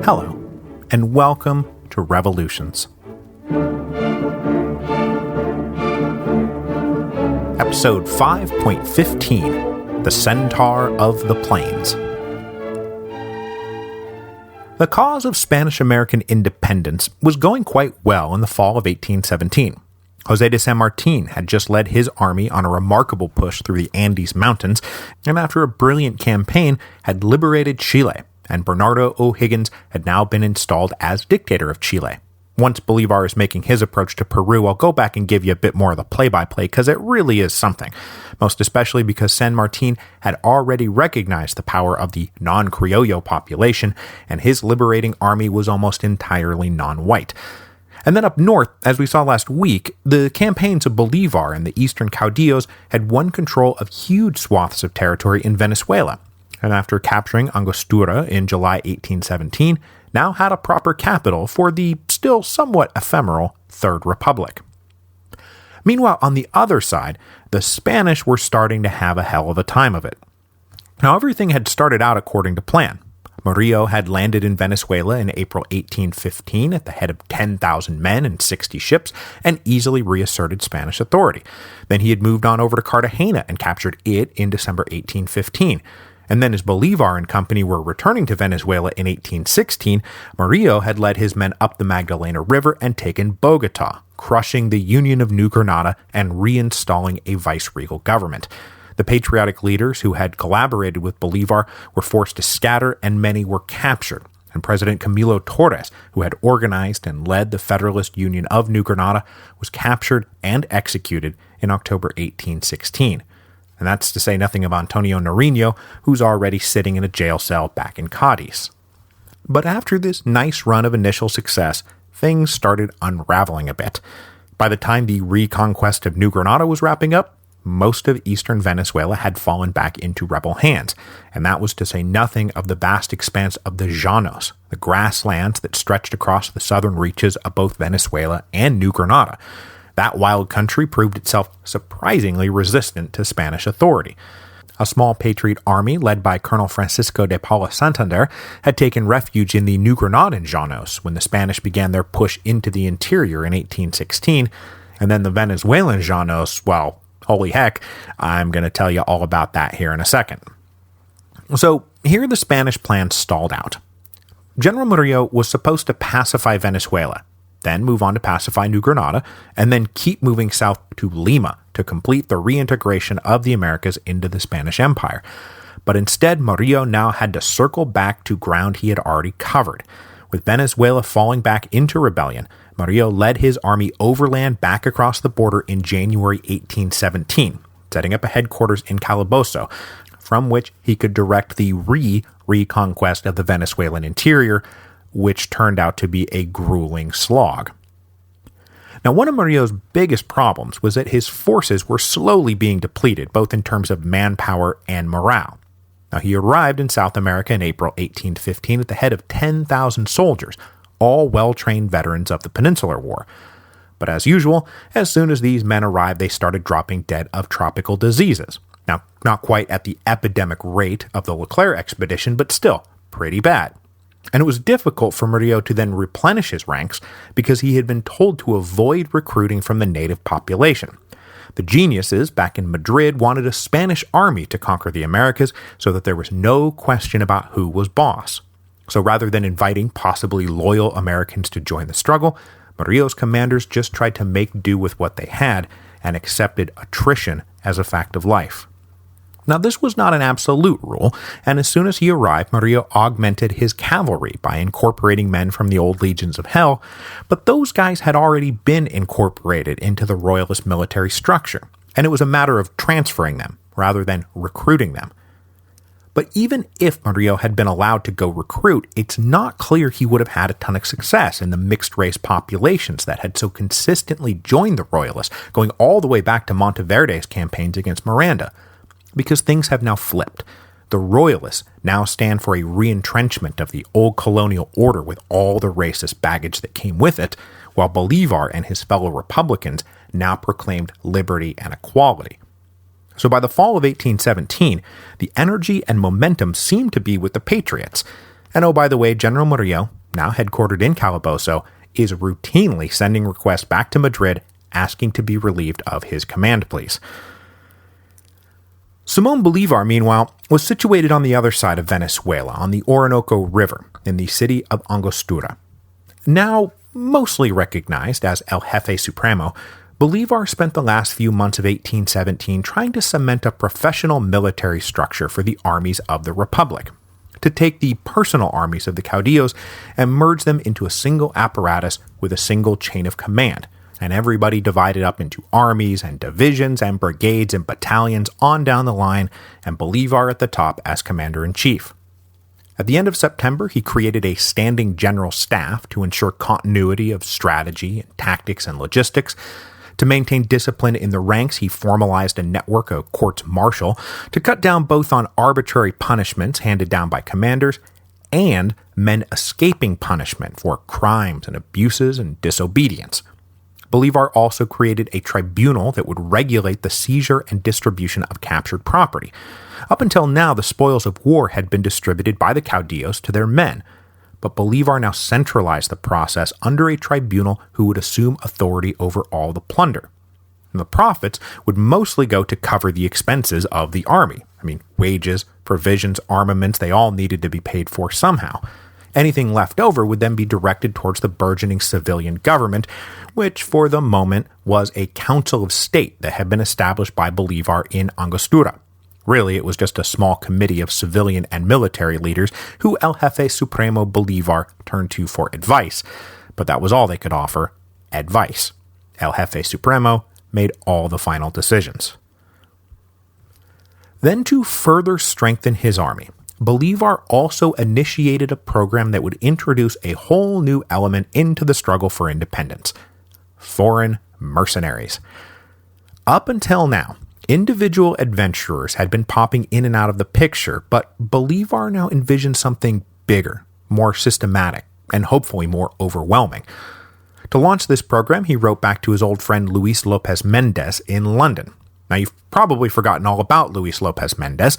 Hello, and welcome to Revolutions. Episode 5.15, The Centaur of the Plains. The cause of Spanish-American independence was going quite well in the fall of 1817. José de San Martín had just led his army on a remarkable push through the Andes Mountains, and after a brilliant campaign, had liberated Chile, and Bernardo O'Higgins had now been installed as dictator of Chile. Once Bolívar is making his approach to Peru, I'll go back and give you a bit more of the play-by-play, because it really is something, most especially because San Martín had already recognized the power of the non-Criollo population, and his liberating army was almost entirely non-white. And then up north, as we saw last week, the campaigns of Bolívar and the eastern caudillos had won control of huge swaths of territory in Venezuela, and after capturing Angostura in July 1817, now had a proper capital for the still somewhat ephemeral Third Republic. Meanwhile, on the other side, the Spanish were starting to have a hell of a time of it. Now, everything had started out according to plan. Murillo had landed in Venezuela in April 1815 at the head of 10,000 men and 60 ships and easily reasserted Spanish authority. Then he had moved on over to Cartagena and captured it in December 1815. And then as Bolívar and company were returning to Venezuela in 1816, Murillo had led his men up the Magdalena River and taken Bogotá, crushing the Union of New Granada and reinstalling a viceregal government. The patriotic leaders who had collaborated with Bolívar were forced to scatter, and many were captured. And President Camilo Torres, who had organized and led the Federalist Union of New Granada, was captured and executed in October 1816. And that's to say nothing of Antonio Nariño, who's already sitting in a jail cell back in Cádiz. But after this nice run of initial success, things started unraveling a bit. By the time the reconquest of New Granada was wrapping up, most of eastern Venezuela had fallen back into rebel hands, and that was to say nothing of the vast expanse of the llanos, the grasslands that stretched across the southern reaches of both Venezuela and New Granada. That wild country proved itself surprisingly resistant to Spanish authority. A small patriot army led by Colonel Francisco de Paula Santander had taken refuge in the New Granadan llanos when the Spanish began their push into the interior in 1816, and then the Venezuelan llanos, well, holy heck, I'm going to tell you all about that here in a second. So, here the Spanish plan stalled out. General Murillo was supposed to pacify Venezuela, then move on to pacify New Granada, and then keep moving south to Lima to complete the reintegration of the Americas into the Spanish Empire. But instead, Murillo now had to circle back to ground he had already covered. With Venezuela falling back into rebellion, Murillo led his army overland back across the border in January 1817, setting up a headquarters in Calabozo, from which he could direct the reconquest of the Venezuelan interior, which turned out to be a grueling slog. Now, one of Murillo's biggest problems was that his forces were slowly being depleted, both in terms of manpower and morale. Now, he arrived in South America in April 1815 at the head of 10,000 soldiers, all well-trained veterans of the Peninsular War. But as usual, as soon as these men arrived, they started dropping dead of tropical diseases. Now, not quite at the epidemic rate of the Leclerc expedition, but still pretty bad. And it was difficult for Murillo to then replenish his ranks because he had been told to avoid recruiting from the native population. The geniuses back in Madrid wanted a Spanish army to conquer the Americas so that there was no question about who was boss. So rather than inviting possibly loyal Americans to join the struggle, Murillo's commanders just tried to make do with what they had and accepted attrition as a fact of life. Now, this was not an absolute rule, and as soon as he arrived, Murillo augmented his cavalry by incorporating men from the old legions of hell, but those guys had already been incorporated into the royalist military structure, and it was a matter of transferring them rather than recruiting them. But even if Murillo had been allowed to go recruit, it's not clear he would have had a ton of success in the mixed-race populations that had so consistently joined the royalists, going all the way back to Monteverde's campaigns against Miranda. Because things have now flipped. The royalists now stand for a re-entrenchment of the old colonial order with all the racist baggage that came with it, while Bolívar and his fellow Republicans now proclaimed liberty and equality. So by the fall of 1817, the energy and momentum seemed to be with the Patriots. And oh, by the way, General Murillo, now headquartered in Calabozo, is routinely sending requests back to Madrid asking to be relieved of his command, please. Simón Bolívar, meanwhile, was situated on the other side of Venezuela, on the Orinoco River, in the city of Angostura. Now mostly recognized as El Jefe Supremo, Bolívar spent the last few months of 1817 trying to cement a professional military structure for the armies of the Republic, to take the personal armies of the caudillos and merge them into a single apparatus with a single chain of command, and everybody divided up into armies and divisions and brigades and battalions on down the line, and Bolívar at the top as commander-in-chief. At the end of September, he created a standing general staff to ensure continuity of strategy and tactics and logistics. To maintain discipline in the ranks, he formalized a network of courts-martial to cut down both on arbitrary punishments handed down by commanders and men escaping punishment for crimes and abuses and disobedience. Bolívar also created a tribunal that would regulate the seizure and distribution of captured property. Up until now, the spoils of war had been distributed by the caudillos to their men, but Bolívar now centralized the process under a tribunal who would assume authority over all the plunder. And the profits would mostly go to cover the expenses of the army. Wages, provisions, armaments, they all needed to be paid for somehow. Anything left over would then be directed towards the burgeoning civilian government, which for the moment was a council of state that had been established by Bolívar in Angostura. Really, it was just a small committee of civilian and military leaders who El Jefe Supremo Bolívar turned to for advice, but that was all they could offer, advice. El Jefe Supremo made all the final decisions. Then to further strengthen his army, Bolívar also initiated a program that would introduce a whole new element into the struggle for independence: foreign mercenaries. Up until now, individual adventurers had been popping in and out of the picture, but Bolívar now envisioned something bigger, more systematic, and hopefully more overwhelming. To launch this program, he wrote back to his old friend Luis López Méndez in London. Now, you've probably forgotten all about Luis López Méndez,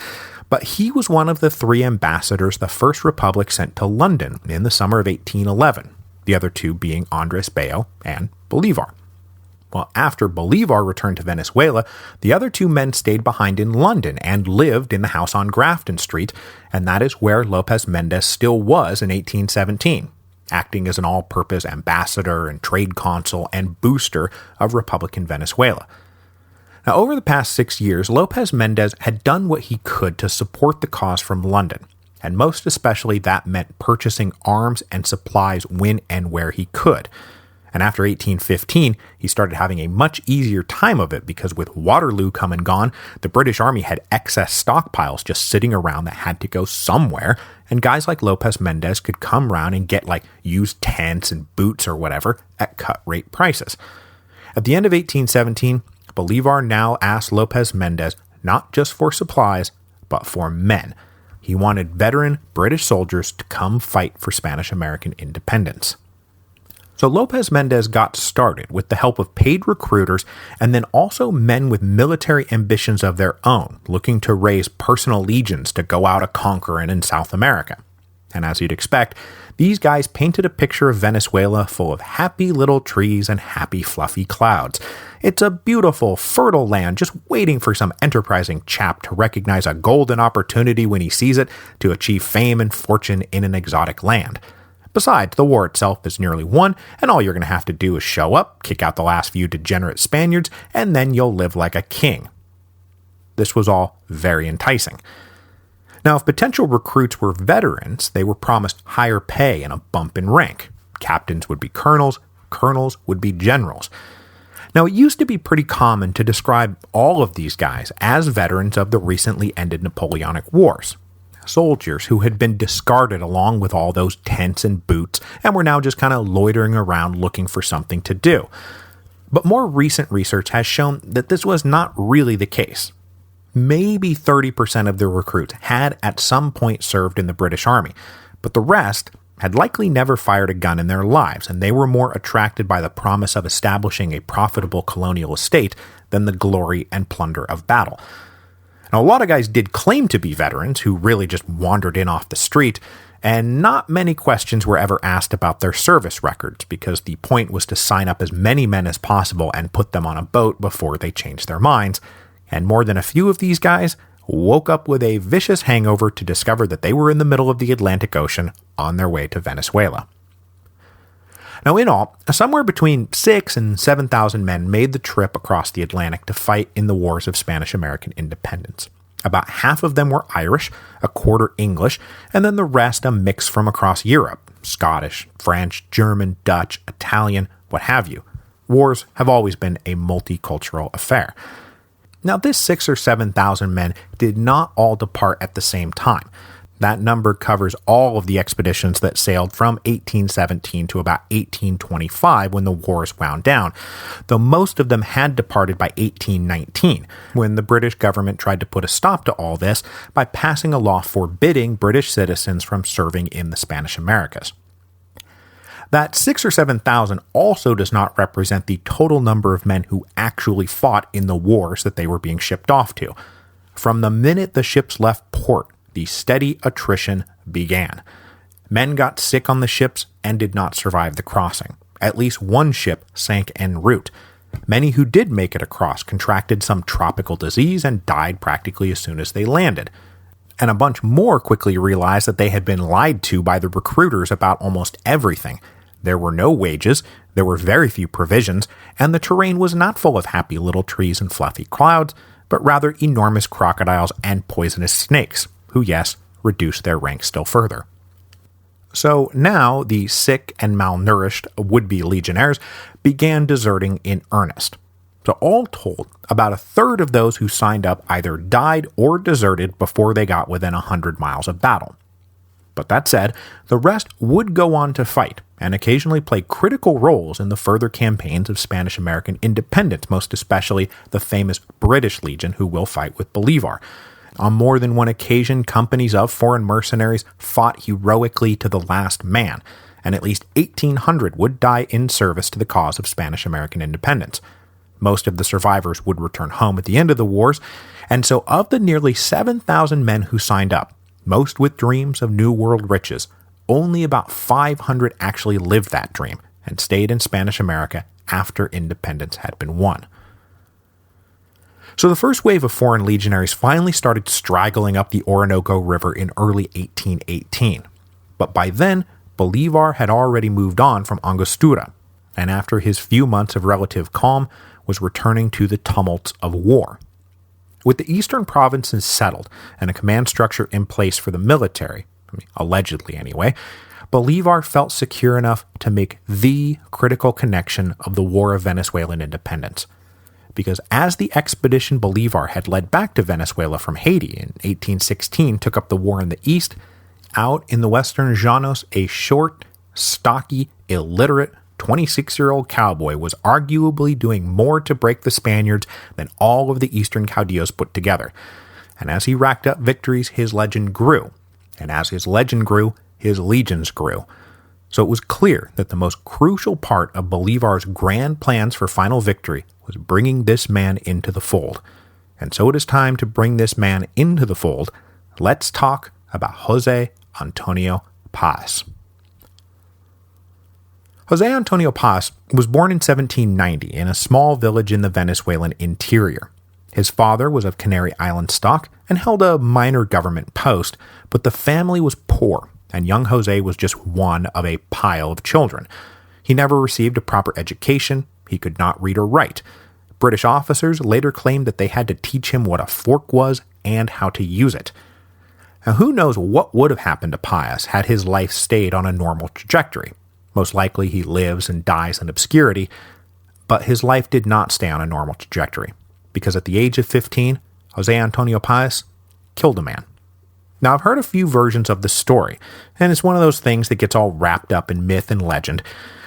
but he was one of the 3 ambassadors the First Republic sent to London in the summer of 1811, the other 2 being Andrés Bello and Bolívar. Well, after Bolívar returned to Venezuela, the other 2 men stayed behind in London and lived in the house on Grafton Street, and that is where López Méndez still was in 1817, acting as an all-purpose ambassador and trade consul and booster of Republican Venezuela. Now, over the past 6 years, López Méndez had done what he could to support the cause from London, and most especially that meant purchasing arms and supplies when and where he could. And after 1815, he started having a much easier time of it because with Waterloo come and gone, the British Army had excess stockpiles just sitting around that had to go somewhere, and guys like López Méndez could come around and get used tents and boots or whatever at cut-rate prices. At the end of 1817, Bolívar now asked López Méndez not just for supplies, but for men. He wanted veteran British soldiers to come fight for Spanish-American independence. So López Méndez got started with the help of paid recruiters and then also men with military ambitions of their own, looking to raise personal legions to go out a-conquerin' in South America. And as you'd expect, these guys painted a picture of Venezuela full of happy little trees and happy fluffy clouds. It's a beautiful, fertile land just waiting for some enterprising chap to recognize a golden opportunity when he sees it to achieve fame and fortune in an exotic land. Besides, the war itself is nearly won, and all you're going to have to do is show up, kick out the last few degenerate Spaniards, and then you'll live like a king. This was all very enticing. Now, if potential recruits were veterans, they were promised higher pay and a bump in rank. Captains would be colonels, colonels would be generals. Now, it used to be pretty common to describe all of these guys as veterans of the recently ended Napoleonic Wars. Soldiers who had been discarded along with all those tents and boots and were now just kind of loitering around looking for something to do. But more recent research has shown that this was not really the case. Maybe 30% of the recruits had at some point served in the British Army, but the rest had likely never fired a gun in their lives, and they were more attracted by the promise of establishing a profitable colonial estate than the glory and plunder of battle. Now, a lot of guys did claim to be veterans who really just wandered in off the street, and not many questions were ever asked about their service records because the point was to sign up as many men as possible and put them on a boat before they changed their minds. And more than a few of these guys woke up with a vicious hangover to discover that they were in the middle of the Atlantic Ocean on their way to Venezuela. Now, in all, somewhere between 6,000 and 7,000 men made the trip across the Atlantic to fight in the wars of Spanish-American independence. About half of them were Irish, a quarter English, and then the rest a mix from across Europe: Scottish, French, German, Dutch, Italian, what have you. Wars have always been a multicultural affair. Now, this 6,000 or 7,000 men did not all depart at the same time. That number covers all of the expeditions that sailed from 1817 to about 1825 when the wars wound down, though most of them had departed by 1819, when the British government tried to put a stop to all this by passing a law forbidding British citizens from serving in the Spanish Americas. That 6,000 or 7,000 also does not represent the total number of men who actually fought in the wars that they were being shipped off to. From the minute the ships left port, the steady attrition began. Men got sick on the ships and did not survive the crossing. At least one ship sank en route. Many who did make it across contracted some tropical disease and died practically as soon as they landed. And a bunch more quickly realized that they had been lied to by the recruiters about almost everything. There were no wages, there were very few provisions, and the terrain was not full of happy little trees and fluffy clouds, but rather enormous crocodiles and poisonous snakes, who, yes, reduced their ranks still further. So now the sick and malnourished would-be legionnaires began deserting in earnest. So all told, about a third of those who signed up either died or deserted before they got within 100 miles of battle. But that said, the rest would go on to fight, and occasionally play critical roles in the further campaigns of Spanish-American independence, most especially the famous British Legion who will fight with Bolivar. On more than one occasion, companies of foreign mercenaries fought heroically to the last man, and at least 1,800 would die in service to the cause of Spanish-American independence. Most of the survivors would return home at the end of the wars, and so of the nearly 7,000 men who signed up, most with dreams of New World riches, only about 500 actually lived that dream and stayed in Spanish America after independence had been won. So the first wave of foreign legionaries finally started straggling up the Orinoco River in early 1818. But by then, Bolivar had already moved on from Angostura, and after his few months of relative calm, was returning to the tumults of war. With the eastern provinces settled and a command structure in place for the military, allegedly anyway, Bolivar felt secure enough to make the critical connection of the War of Venezuelan Independence. Because as the expedition Bolivar had led back to Venezuela from Haiti in 1816 took up the war in the east, out in the western Llanos, a short, stocky, illiterate 26-year-old cowboy was arguably doing more to break the Spaniards than all of the eastern caudillos put together. And as he racked up victories, his legend grew. And as his legend grew, his legions grew. So it was clear that the most crucial part of Bolivar's grand plans for final victory was bringing this man into the fold. And so it is time to bring this man into the fold. Let's talk about Jose Antonio Paz. Jose Antonio Paz was born in 1790 in a small village in the Venezuelan interior. His father was of Canary Island stock and held a minor government post, but the family was poor, and young Jose was just one of a pile of children. He never received a proper education. He could not read or write. British officers later claimed that they had to teach him what a fork was and how to use it. Now, who knows what would have happened to Paz had his life stayed on a normal trajectory. Most likely he lives and dies in obscurity, but his life did not stay on a normal trajectory, because at the age of 15, Jose Antonio Paz killed a man. Now, I've heard a few versions of the story, and it's one of those things that gets all wrapped up in myth and legend,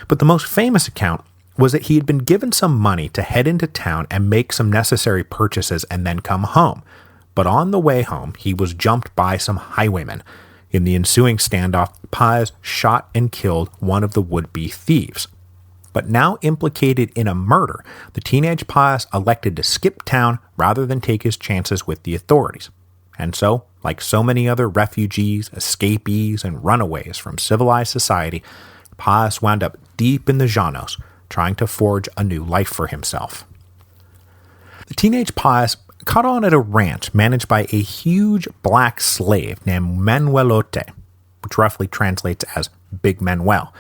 but the most famous account was that he had been given some money to head into town and make some necessary purchases and then come home. But on the way home, he was jumped by some highwaymen. In the ensuing standoff, Paz shot and killed one of the would-be thieves. But now implicated in a murder, the teenage Pius elected to skip town rather than take his chances with the authorities. And so, like so many other refugees, escapees, and runaways from civilized society, Pius wound up deep in the Llanos, trying to forge a new life for himself. The teenage Pius caught on at a ranch managed by a huge black slave named Manuelote, which roughly translates as Big Manuel.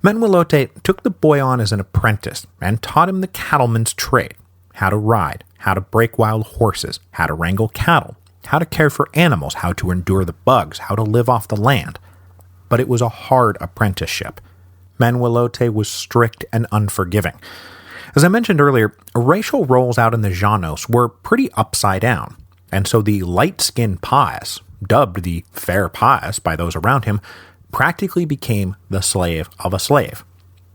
Manuelote took the boy on as an apprentice and taught him the cattleman's trade, how to ride, how to break wild horses, how to wrangle cattle, how to care for animals, how to endure the bugs, how to live off the land. But it was a hard apprenticeship. Manuelote was strict and unforgiving. As I mentioned earlier, racial roles out in the Llanos were pretty upside down, and so the light-skinned Pius, dubbed the fair Pius by those around him, practically became the slave of a slave.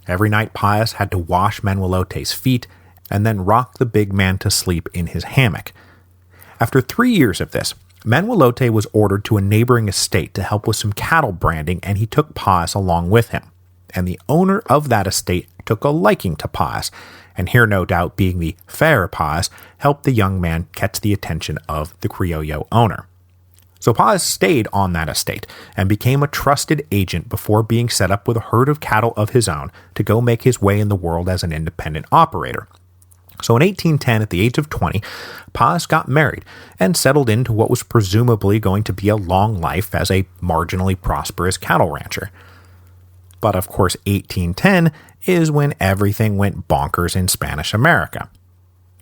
Every night Pius had to wash Manuelote's feet and then rock the big man to sleep in his hammock. After 3 years of this, Manuelote was ordered to a neighboring estate to help with some cattle branding, and he took Pius along with him. And the owner of that estate took a liking to Pius, and here no doubt being the fair Pius helped the young man catch the attention of the Criollo owner. So Pius stayed on that estate and became a trusted agent before being set up with a herd of cattle of his own to go make his way in the world as an independent operator. So in 1810, at the age of 20, Pius got married and settled into what was presumably going to be a long life as a marginally prosperous cattle rancher. But of course, 1810 is when everything went bonkers in Spanish America.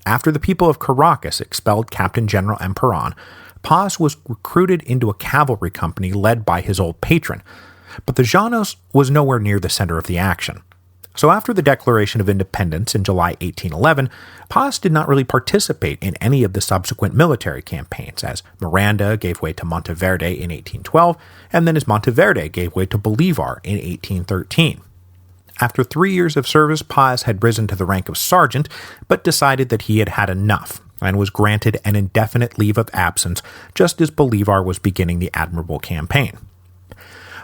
After the people of Caracas expelled Captain General Emperan, Pius was recruited into a cavalry company led by his old patron, but the Llanos was nowhere near the center of the action. So after the Declaration of Independence in July 1811, Pius did not really participate in any of the subsequent military campaigns, as Miranda gave way to Monteverde in 1812, and then as Monteverde gave way to Bolivar in 1813. After 3 years of service, Pius had risen to the rank of sergeant, but decided that he had had enough, and was granted an indefinite leave of absence just as Bolivar was beginning the admirable campaign.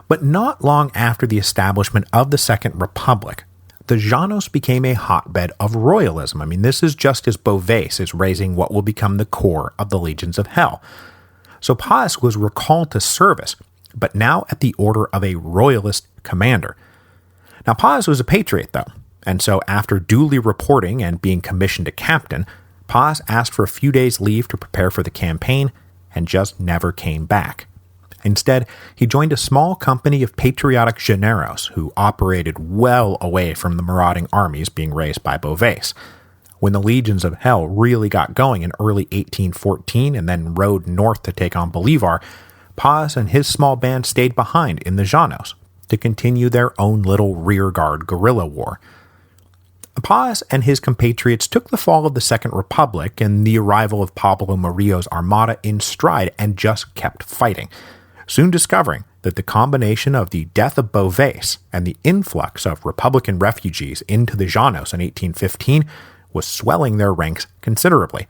But not long after the establishment of the Second Republic, the Llanos became a hotbed of royalism. I mean, this is just as Beauvais is raising what will become the core of the Legions of Hell. So Pius was recalled to service, but now at the order of a royalist commander. Now Pius was a patriot, though, and so after duly reporting and being commissioned a captain, Pius asked for a few days' leave to prepare for the campaign and just never came back. Instead, he joined a small company of patriotic llaneros who operated well away from the marauding armies being raised by Beauvais. When the Legions of Hell really got going in early 1814 and then rode north to take on Bolivar, Pius and his small band stayed behind in the Llanos to continue their own little rearguard guerrilla war. Pius and his compatriots took the fall of the Second Republic and the arrival of Pablo Murillo's armada in stride and just kept fighting, soon discovering that the combination of the death of Beauvais and the influx of Republican refugees into the Llanos in 1815 was swelling their ranks considerably.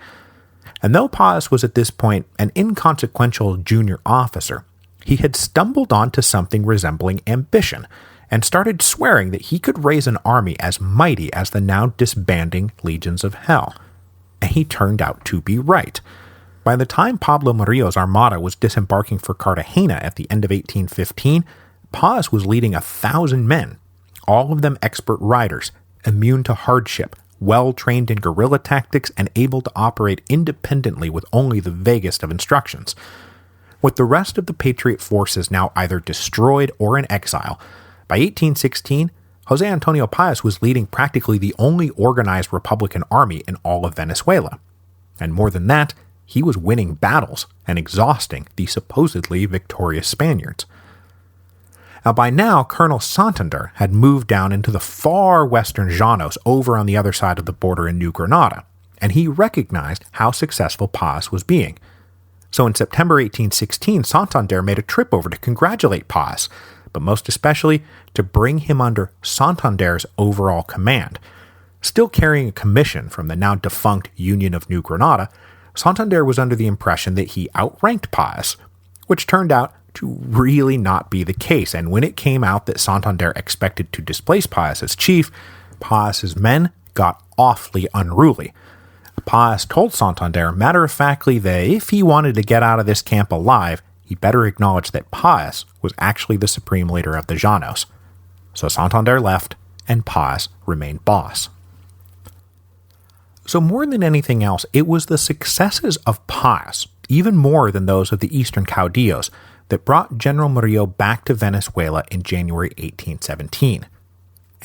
And though Pius was at this point an inconsequential junior officer, he had stumbled onto something resembling ambition, and started swearing that he could raise an army as mighty as the now disbanding Legions of Hell. And he turned out to be right. By the time Pablo Murillo's armada was disembarking for Cartagena at the end of 1815, Pius was leading 1,000 men, all of them expert riders, immune to hardship, well-trained in guerrilla tactics, and able to operate independently with only the vaguest of instructions. With the rest of the Patriot forces now either destroyed or in exile, by 1816, José Antonio Pius was leading practically the only organized Republican army in all of Venezuela. And more than that, he was winning battles and exhausting the supposedly victorious Spaniards. Now by now, Colonel Santander had moved down into the far western Llanos over on the other side of the border in New Granada, and he recognized how successful Pius was being. So in September 1816, Santander made a trip over to congratulate Pius, but most especially to bring him under Santander's overall command. Still carrying a commission from the now defunct Union of New Granada, Santander was under the impression that he outranked Pius, which turned out to really not be the case, and when it came out that Santander expected to displace Pius as chief, Paz's men got awfully unruly. Paz told Santander matter-of-factly that if he wanted to get out of this camp alive, he better acknowledge that Paz was actually the supreme leader of the Llanos. So Santander left, and Paz remained boss. So more than anything else, it was the successes of Paz, even more than those of the eastern caudillos, that brought General Murillo back to Venezuela in January 1817.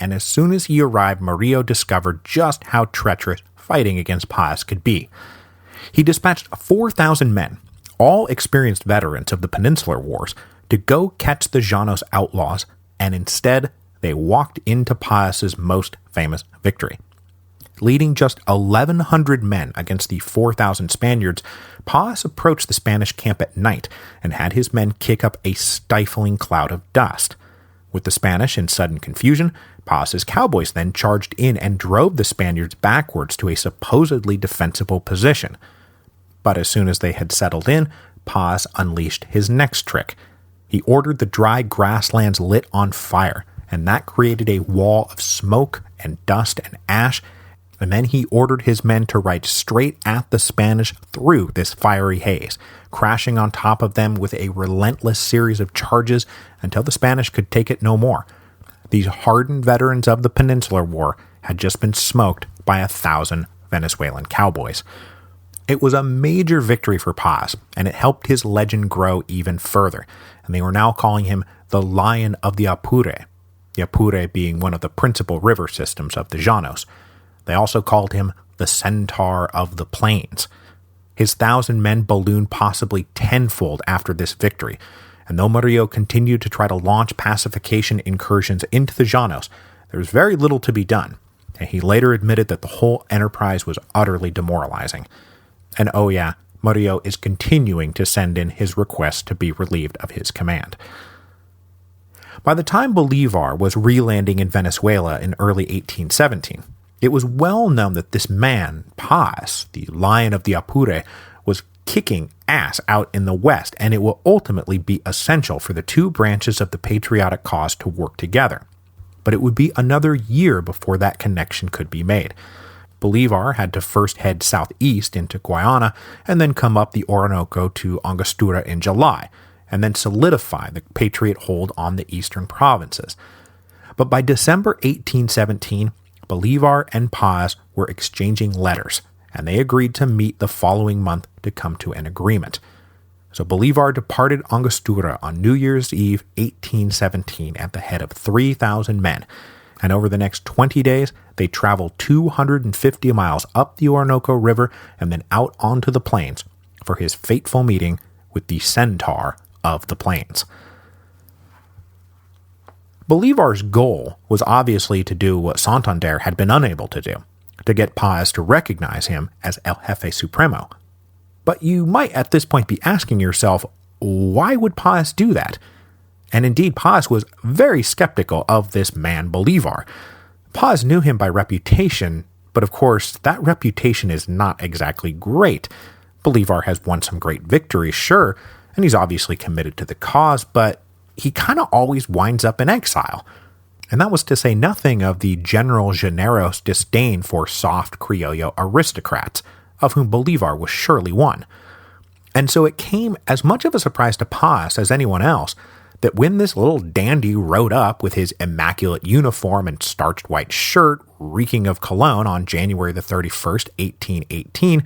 And as soon as he arrived, Murillo discovered just how treacherous fighting against Paz could be. He dispatched 4,000 men, all experienced veterans of the Peninsular Wars, to go catch the Llanos outlaws, and instead they walked into Paz's most famous victory. Leading just 1,100 men against the 4,000 Spaniards, Paz approached the Spanish camp at night and had his men kick up a stifling cloud of dust. With the Spanish in sudden confusion, Paz's cowboys then charged in and drove the Spaniards backwards to a supposedly defensible position. But as soon as they had settled in, Paz unleashed his next trick. He ordered the dry grasslands lit on fire, and that created a wall of smoke and dust and ash, and then he ordered his men to ride straight at the Spanish through this fiery haze, crashing on top of them with a relentless series of charges until the Spanish could take it no more. These hardened veterans of the Peninsular War had just been smoked by 1,000 Venezuelan cowboys. It was a major victory for Paz, and it helped his legend grow even further, and they were now calling him the Lion of the Apure, the Apure being one of the principal river systems of the Llanos. They also called him the Centaur of the Plains. His 1,000 men ballooned possibly tenfold after this victory, and though Murillo continued to try to launch pacification incursions into the Llanos, there was very little to be done, and he later admitted that the whole enterprise was utterly demoralizing. And oh yeah, Murillo is continuing to send in his request to be relieved of his command. By the time Bolivar was re-landing in Venezuela in early 1817, it was well known that this man, Paz, the Lion of the Apure, was kicking ass out in the West, and it will ultimately be essential for the two branches of the patriotic cause to work together. But it would be another year before that connection could be made. Bolivar had to first head southeast into Guayana and then come up the Orinoco to Angostura in July, and then solidify the Patriot hold on the eastern provinces. But by December 1817, Bolivar and Paz were exchanging letters, and they agreed to meet the following month to come to an agreement. So Bolivar departed Angostura on New Year's Eve 1817 at the head of 3,000 men, and over the next 20 days, they traveled 250 miles up the Orinoco River and then out onto the plains for his fateful meeting with the Centaur of the Plains. Bolivar's goal was obviously to do what Santander had been unable to do, to get Paz to recognize him as El Jefe Supremo. But you might at this point be asking yourself, why would Paz do that? And indeed, Paz was very skeptical of this man Bolivar. Paz knew him by reputation, but of course, that reputation is not exactly great. Bolivar has won some great victories, sure, and he's obviously committed to the cause, but he kind of always winds up in exile. And that was to say nothing of the General Llanero's disdain for soft Criollo aristocrats, of whom Bolivar was surely one. And so it came as much of a surprise to Paz as anyone else that when this little dandy rode up with his immaculate uniform and starched white shirt reeking of cologne on January the 31st, 1818,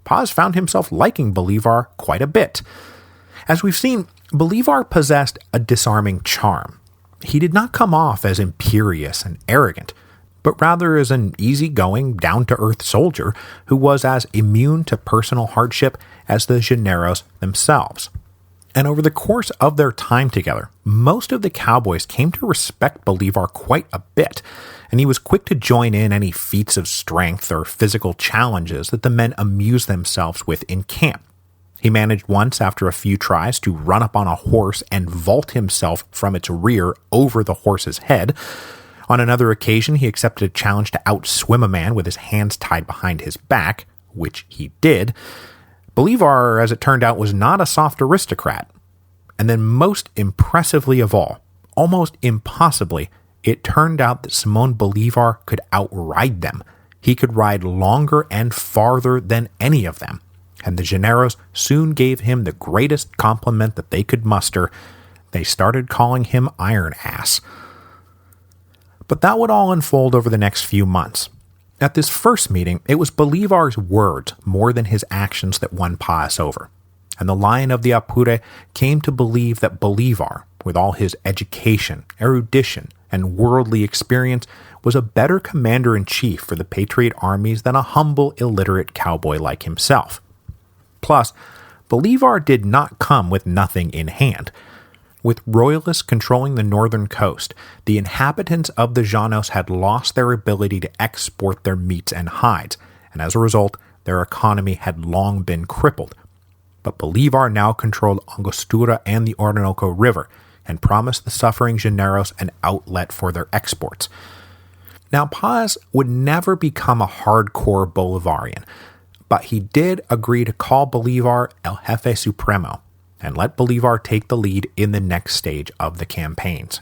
Paz found himself liking Bolivar quite a bit. As we've seen, Bolivar possessed a disarming charm. He did not come off as imperious and arrogant, but rather as an easygoing, down-to-earth soldier who was as immune to personal hardship as the Llaneros themselves. And over the course of their time together, most of the cowboys came to respect Bolivar quite a bit, and he was quick to join in any feats of strength or physical challenges that the men amused themselves with in camp. He managed once, after a few tries, to run up on a horse and vault himself from its rear over the horse's head. On another occasion, he accepted a challenge to outswim a man with his hands tied behind his back, which he did. Bolivar, as it turned out, was not a soft aristocrat. And then most impressively of all, almost impossibly, It turned out that Simón Bolívar could outride them. He could ride longer and farther than any of them, and the Llaneros soon gave him the greatest compliment that they could muster. They started calling him Iron Ass. But that would all unfold over the next few months. At this first meeting, it was Bolívar's words more than his actions that won Paz over, and the Lion of the Apure came to believe that Bolívar, with all his education, erudition, and worldly experience, was a better commander-in-chief for the Patriot armies than a humble, illiterate cowboy like himself. Plus, Bolívar did not come with nothing in hand. With royalists controlling the northern coast, the inhabitants of the Llanos had lost their ability to export their meats and hides, and as a result, their economy had long been crippled. But Bolívar now controlled Angostura and the Orinoco River, and promised the suffering Llaneros an outlet for their exports. Now, Paz would never become a hardcore Bolivarian, but he did agree to call Bolívar El Jefe Supremo, and let Bolívar take the lead in the next stage of the campaigns.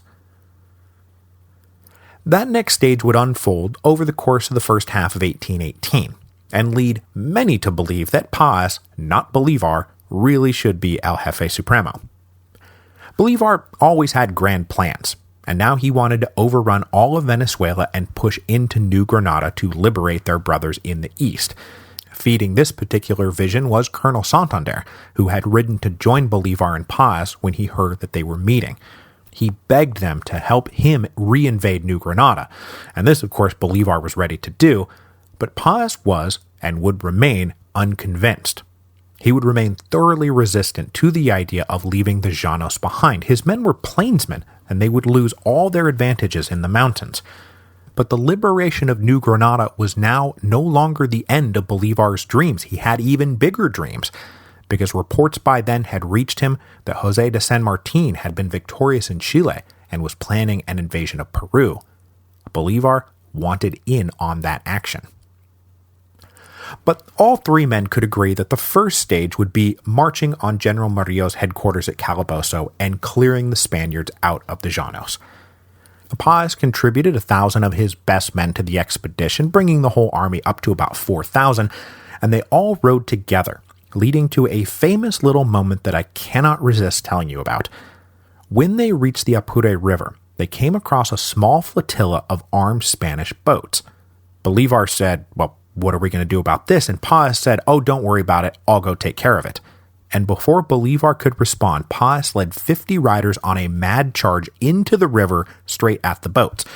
That next stage would unfold over the course of the first half of 1818, and lead many to believe that Paz, not Bolívar, really should be El Jefe Supremo. Bolívar always had grand plans, and now he wanted to overrun all of Venezuela and push into New Granada to liberate their brothers in the east. Feeding this particular vision was Colonel Santander, who had ridden to join Bolívar and Paz when he heard that they were meeting. He begged them to help him reinvade New Granada, and this, of course, Bolívar was ready to do, but Paz was, and would remain, unconvinced. He would remain thoroughly resistant to the idea of leaving the Llanos behind. His men were plainsmen, and they would lose all their advantages in the mountains. But the liberation of New Granada was now no longer the end of Bolívar's dreams. He had even bigger dreams, because reports by then had reached him that José de San Martín had been victorious in Chile and was planning an invasion of Peru. Bolívar wanted in on that action. But all three men could agree that the first stage would be marching on General Murillo's headquarters at Calabozo and clearing the Spaniards out of the Llanos. Paz contributed 1,000 of his best men to the expedition, bringing the whole army up to about 4,000, and they all rode together, leading to a famous little moment that I cannot resist telling you about. When they reached the Apure River, they came across a small flotilla of armed Spanish boats. Bolívar said, "Well, what are we going to do about this?" And Paz said, "Oh, don't worry about it, I'll go take care of it." And before Bolívar could respond, Paz led 50 riders on a mad charge into the river straight at the boats.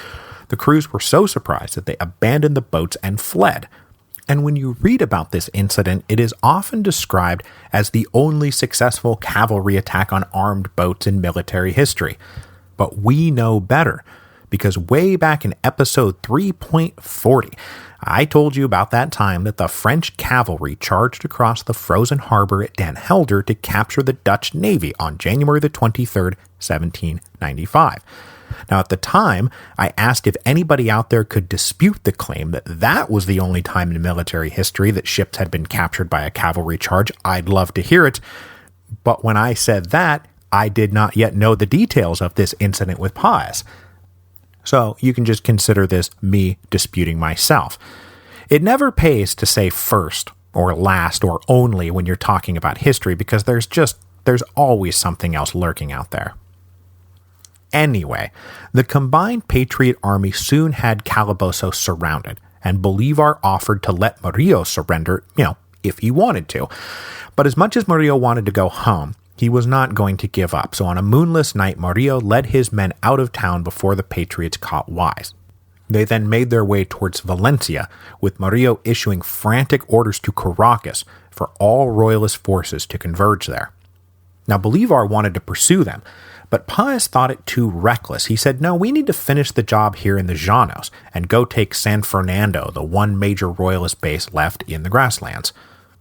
The crews were so surprised that they abandoned the boats and fled. And when you read about this incident, it is often described as the only successful cavalry attack on armed boats in military history. But we know better, because way back in episode 3.40, I told you about that time that the French cavalry charged across the frozen harbor at Den Helder to capture the Dutch Navy on January the 23rd, 1795. Now, at the time, I asked if anybody out there could dispute the claim that that was the only time in military history that ships had been captured by a cavalry charge. I'd love to hear it. But when I said that, I did not yet know the details of this incident with Paz. So you can just consider this me disputing myself. It never pays to say first or last or only when you're talking about history, because there's always something else lurking out there. Anyway, the combined Patriot army soon had Calabozo surrounded, and Bolívar offered to let Murillo surrender, if he wanted to. But as much as Murillo wanted to go home, he was not going to give up, so on a moonless night, Murillo led his men out of town before the Patriots caught wise. They then made their way towards Valencia, with Murillo issuing frantic orders to Caracas for all royalist forces to converge there. Now, Bolívar wanted to pursue them, but Paz thought it too reckless. He said, "No, we need to finish the job here in the Llanos and go take San Fernando, the one major royalist base left in the grasslands."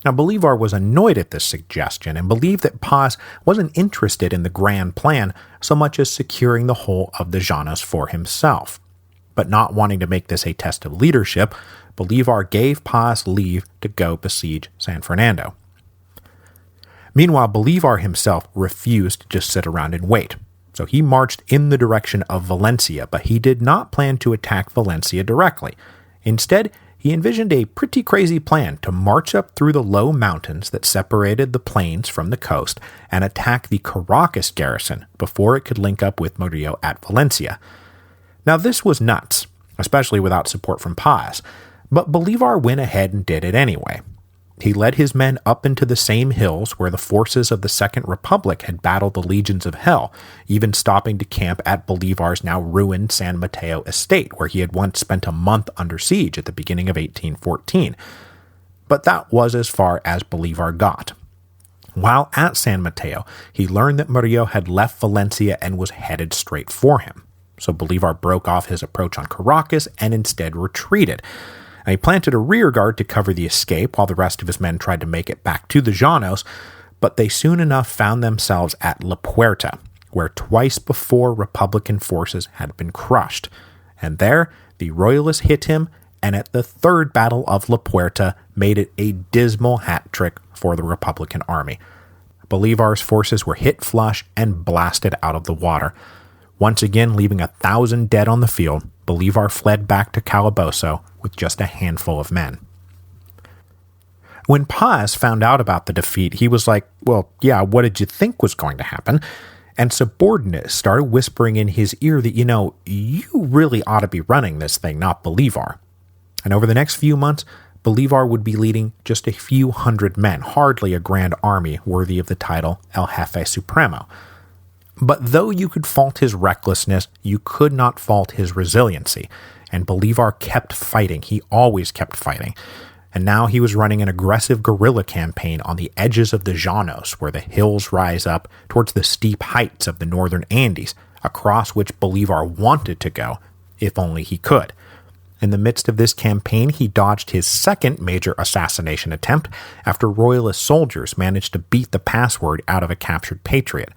Now, Bolívar was annoyed at this suggestion and believed that Paz wasn't interested in the grand plan so much as securing the whole of the Llanos for himself. But not wanting to make this a test of leadership, Bolívar gave Paz leave to go besiege San Fernando. Meanwhile, Bolívar himself refused to just sit around and wait. So he marched in the direction of Valencia, but he did not plan to attack Valencia directly. Instead, he envisioned a pretty crazy plan to march up through the low mountains that separated the plains from the coast and attack the Caracas garrison before it could link up with Murillo at Valencia. Now this was nuts, especially without support from Paz, but Bolívar went ahead and did it anyway. He led his men up into the same hills where the forces of the Second Republic had battled the legions of hell, even stopping to camp at Bolívar's now ruined San Mateo estate, where he had once spent a month under siege at the beginning of 1814. But that was as far as Bolívar got. While at San Mateo, he learned that Murillo had left Valencia and was headed straight for him. So Bolívar broke off his approach on Caracas and instead retreated. And he planted a rear guard to cover the escape while the rest of his men tried to make it back to the Llanos, but they soon enough found themselves at La Puerta, where twice before Republican forces had been crushed. And there, the Royalists hit him, and at the third Battle of La Puerta made it a dismal hat trick for the Republican army. Bolívar's forces were hit flush and blasted out of the water. Once again leaving 1,000 dead on the field, Bolívar fled back to Calabozo with just a handful of men. When Paz found out about the defeat, he was like, well, yeah, what did you think was going to happen? And subordinates started whispering in his ear that, you really ought to be running this thing, not Bolívar. And over the next few months, Bolívar would be leading just a few hundred men, hardly a grand army worthy of the title El Jefe Supremo. But though you could fault his recklessness, you could not fault his resiliency. And Bolívar kept fighting. He always kept fighting. And now he was running an aggressive guerrilla campaign on the edges of the Llanos, where the hills rise up towards the steep heights of the northern Andes, across which Bolívar wanted to go, if only he could. In the midst of this campaign, he dodged his second major assassination attempt after Royalist soldiers managed to beat the password out of a captured patriot.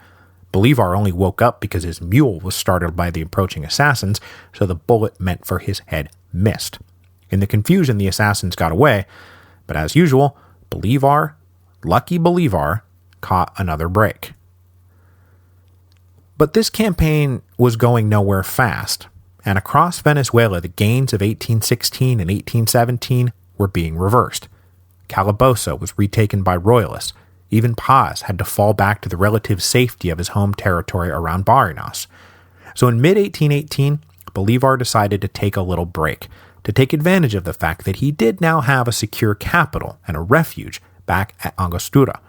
Bolívar only woke up because his mule was startled by the approaching assassins, so the bullet meant for his head missed. In the confusion, the assassins got away, but as usual, lucky Bolívar, caught another break. But this campaign was going nowhere fast, and across Venezuela the gains of 1816 and 1817 were being reversed. Calabozo was retaken by Royalists. Even Paz had to fall back to the relative safety of his home territory around Barinas. So in mid-1818, Bolívar decided to take a little break, to take advantage of the fact that he did now have a secure capital and a refuge back at Angostura.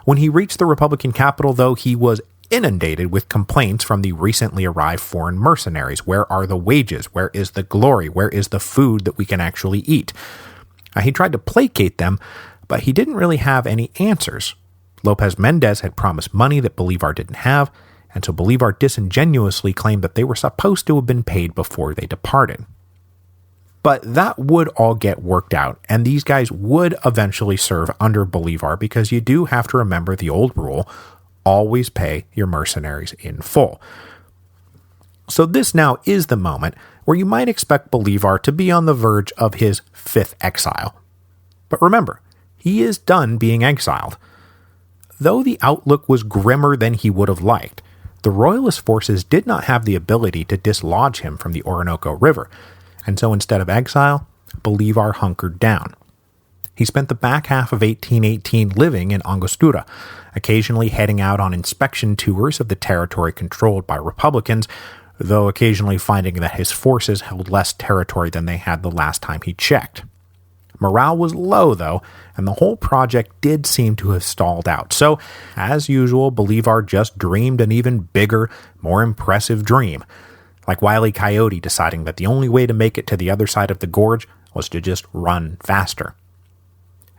When he reached the Republican capital, though, he was inundated with complaints from the recently arrived foreign mercenaries. Where are the wages? Where is the glory? Where is the food that we can actually eat? He tried to placate them, but he didn't really have any answers. López Méndez had promised money that Bolívar didn't have, and so Bolívar disingenuously claimed that they were supposed to have been paid before they departed. But that would all get worked out, and these guys would eventually serve under Bolívar because you do have to remember the old rule, always pay your mercenaries in full. So this now is the moment where you might expect Bolívar to be on the verge of his fifth exile. But remember, he is done being exiled. Though the outlook was grimmer than he would have liked, the Royalist forces did not have the ability to dislodge him from the Orinoco River, and so instead of exile, Bolívar hunkered down. He spent the back half of 1818 living in Angostura, occasionally heading out on inspection tours of the territory controlled by Republicans, though occasionally finding that his forces held less territory than they had the last time he checked. Morale was low, though, and the whole project did seem to have stalled out. So, as usual, Bolívar just dreamed an even bigger, more impressive dream, like Wile E. Coyote deciding that the only way to make it to the other side of the gorge was to just run faster.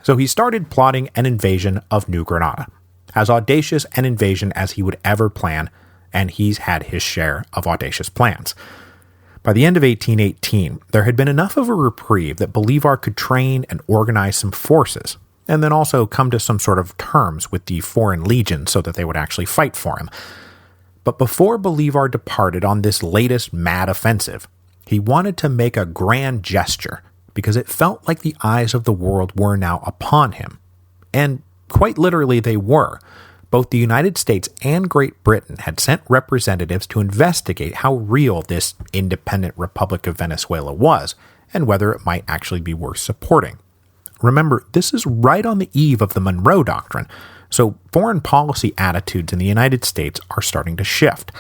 So he started plotting an invasion of New Granada, as audacious an invasion as he would ever plan, and he's had his share of audacious plans. By the end of 1818, there had been enough of a reprieve that Bolívar could train and organize some forces, and then also come to some sort of terms with the foreign legions so that they would actually fight for him. But before Bolívar departed on this latest mad offensive, he wanted to make a grand gesture, because it felt like the eyes of the world were now upon him. And quite literally they were. both the United States and Great Britain had sent representatives to investigate how real this independent Republic of Venezuela was, and whether it might actually be worth supporting. Remember, this is right on the eve of the Monroe Doctrine, so foreign policy attitudes in the United States are starting to shift.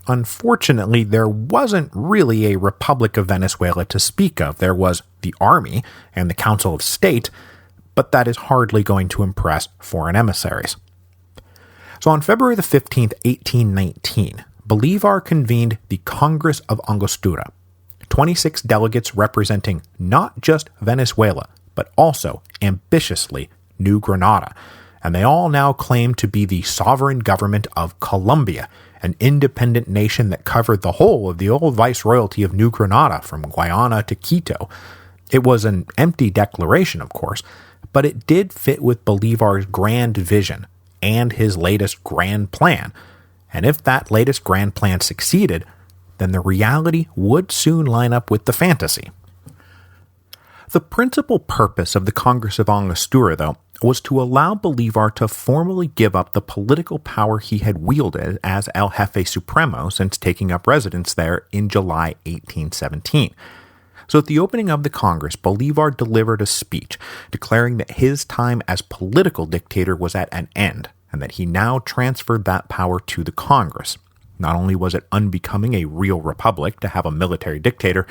Unfortunately, there wasn't really a Republic of Venezuela to speak of. There was the Army and the Council of State, but that is hardly going to impress foreign emissaries. So on February the 15th, 1819, Bolívar convened the Congress of Angostura, 26 delegates representing not just Venezuela, but also, ambitiously, New Granada, and they all now claimed to be the sovereign government of Colombia, an independent nation that covered the whole of the old viceroyalty of New Granada from Guayana to Quito. It was an empty declaration, of course, but it did fit with Bolívar's grand vision and his latest grand plan, and if that latest grand plan succeeded, then the reality would soon line up with the fantasy. The principal purpose of the Congress of Angostura, though, was to allow Bolívar to formally give up the political power he had wielded as El Jefe Supremo since taking up residence there in July 1817. So at the opening of the Congress, Bolívar delivered a speech declaring that his time as political dictator was at an end, and that he now transferred that power to the Congress. Not only was it unbecoming a real republic to have a military dictator,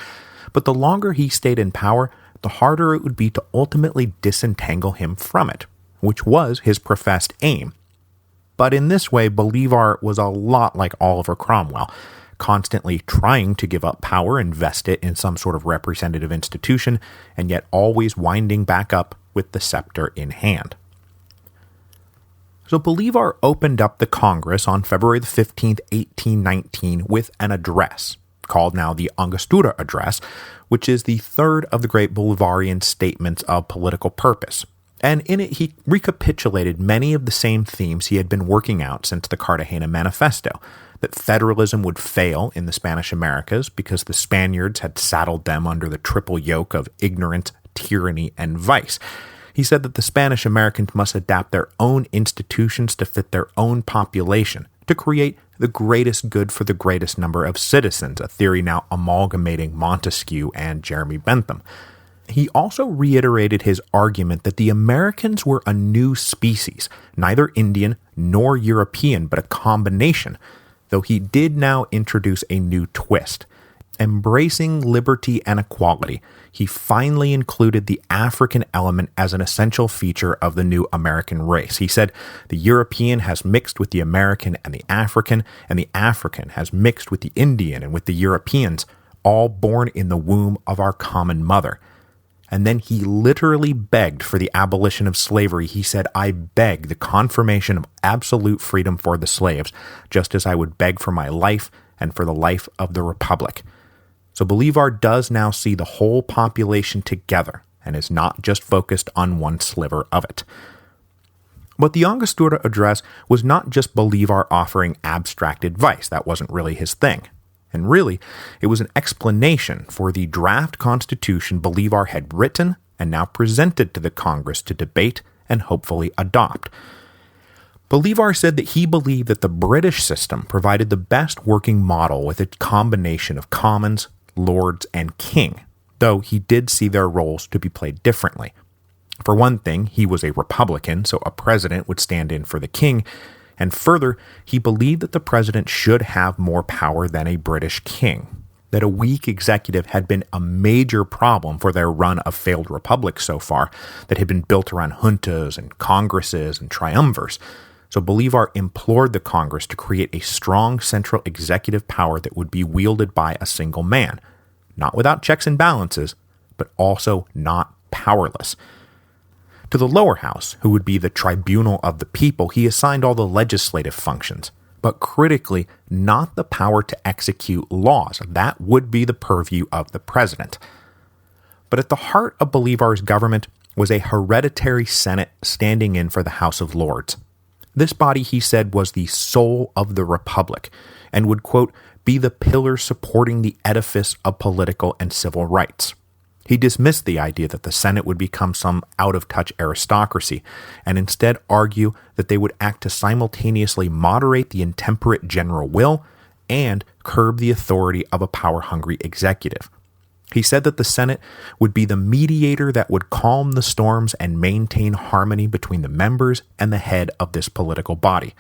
but the longer he stayed in power, the harder it would be to ultimately disentangle him from it, which was his professed aim. But in this way, Bolívar was a lot like Oliver Cromwell, constantly trying to give up power and vest it in some sort of representative institution, and yet always winding back up with the scepter in hand. So Bolívar opened up the Congress on February 15, 1819, with an address, called now the Angostura Address, which is the third of the great Bolivarian statements of political purpose. And in it, he recapitulated many of the same themes he had been working out since the Cartagena Manifesto, that federalism would fail in the Spanish Americas because the Spaniards had saddled them under the triple yoke of ignorance, tyranny, and vice. He said that the Spanish Americans must adapt their own institutions to fit their own population, to create the greatest good for the greatest number of citizens, a theory now amalgamating Montesquieu and Jeremy Bentham. He also reiterated his argument that the Americans were a new species, neither Indian nor European, but a combination, though he did now introduce a new twist. Embracing liberty and equality, he finally included the African element as an essential feature of the new American race. He said, the European has mixed with the American and the African has mixed with the Indian and with the Europeans, all born in the womb of our common mother. And then he literally begged for the abolition of slavery. He said, I beg the confirmation of absolute freedom for the slaves, just as I would beg for my life and for the life of the Republic. So Bolívar does now see the whole population together and is not just focused on one sliver of it. But the Angostura Address was not just Bolívar offering abstract advice. That wasn't really his thing. And really, it was an explanation for the draft constitution Bolívar had written and now presented to the Congress to debate and hopefully adopt. Bolívar said that he believed that the British system provided the best working model with its combination of commons, lords, and king, though he did see their roles to be played differently. For one thing, he was a Republican, so a president would stand in for the king, and further, he believed that the president should have more power than a British king, that a weak executive had been a major problem for their run of failed republics so far, that had been built around juntas and congresses and triumvirs. So Bolívar implored the Congress to create a strong central executive power that would be wielded by a single man, not without checks and balances, but also not powerless. To the lower house, who would be the tribunal of the people, he assigned all the legislative functions, but critically, not the power to execute laws. That would be the purview of the president. But at the heart of Bolívar's government was a hereditary Senate standing in for the House of Lords. This body, he said, was the soul of the Republic, and would, quote, be the pillar supporting the edifice of political and civil rights. He dismissed the idea that the Senate would become some out-of-touch aristocracy, and instead argue that they would act to simultaneously moderate the intemperate general will and curb the authority of a power-hungry executive. He said that the Senate would be the mediator that would calm the storms and maintain harmony between the members and the head of this political body.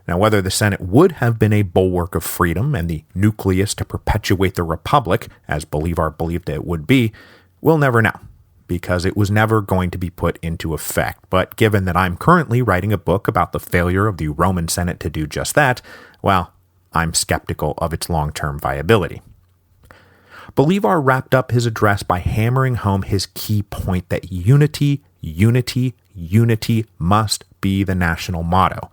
Now, whether the Senate would have been a bulwark of freedom and the nucleus to perpetuate the Republic, as Bolivar believed it would be, we'll never know, because it was never going to be put into effect. But given that I'm currently writing a book about the failure of the Roman Senate to do just that, well, I'm skeptical of its long-term viability. Bolivar wrapped up his address by hammering home his key point that unity, unity, unity must be the national motto,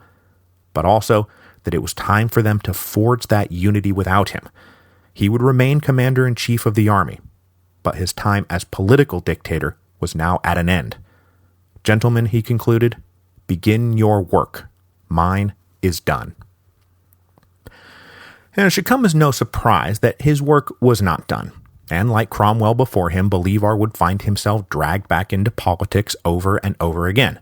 but also that it was time for them to forge that unity without him. He would remain commander-in-chief of the army, but his time as political dictator was now at an end. Gentlemen, he concluded, begin your work. Mine is done. And it should come as no surprise that his work was not done. And like Cromwell before him, Bolivar would find himself dragged back into politics over and over again.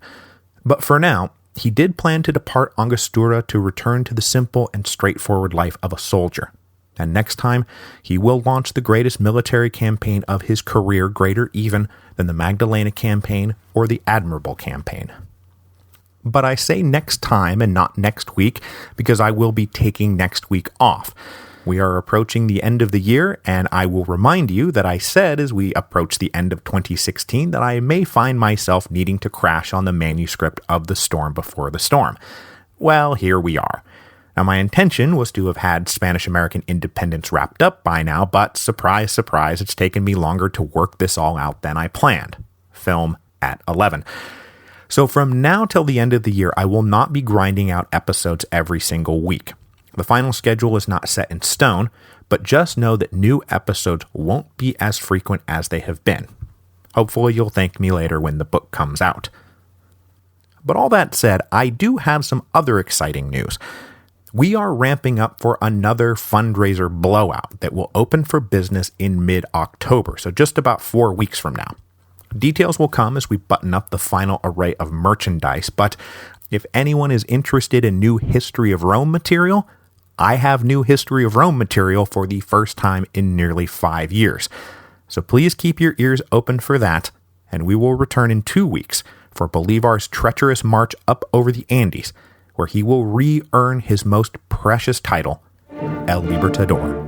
But for now, he did plan to depart Angostura to return to the simple and straightforward life of a soldier. And next time, he will launch the greatest military campaign of his career, greater even than the Magdalena campaign or the Admirable campaign. But I say next time and not next week because I will be taking next week off. We are approaching the end of the year, and I will remind you that I said as we approach the end of 2016 that I may find myself needing to crash on the manuscript of The Storm Before the Storm. Well, here we are. Now, my intention was to have had Spanish-American independence wrapped up by now, but surprise, surprise, it's taken me longer to work this all out than I planned. Film at 11. So from now till the end of the year, I will not be grinding out episodes every single week. The final schedule is not set in stone, but just know that new episodes won't be as frequent as they have been. Hopefully you'll thank me later when the book comes out. But all that said, I do have some other exciting news. We are ramping up for another fundraiser blowout that will open for business in mid-October, so just about 4 weeks from now. Details will come as we button up the final array of merchandise, but if anyone is interested in new History of Rome material, I have new History of Rome material for the first time in nearly 5 years. So please keep your ears open for that, and we will return in 2 weeks for Bolivar's treacherous march up over the Andes, where he will re-earn his most precious title, El Libertador.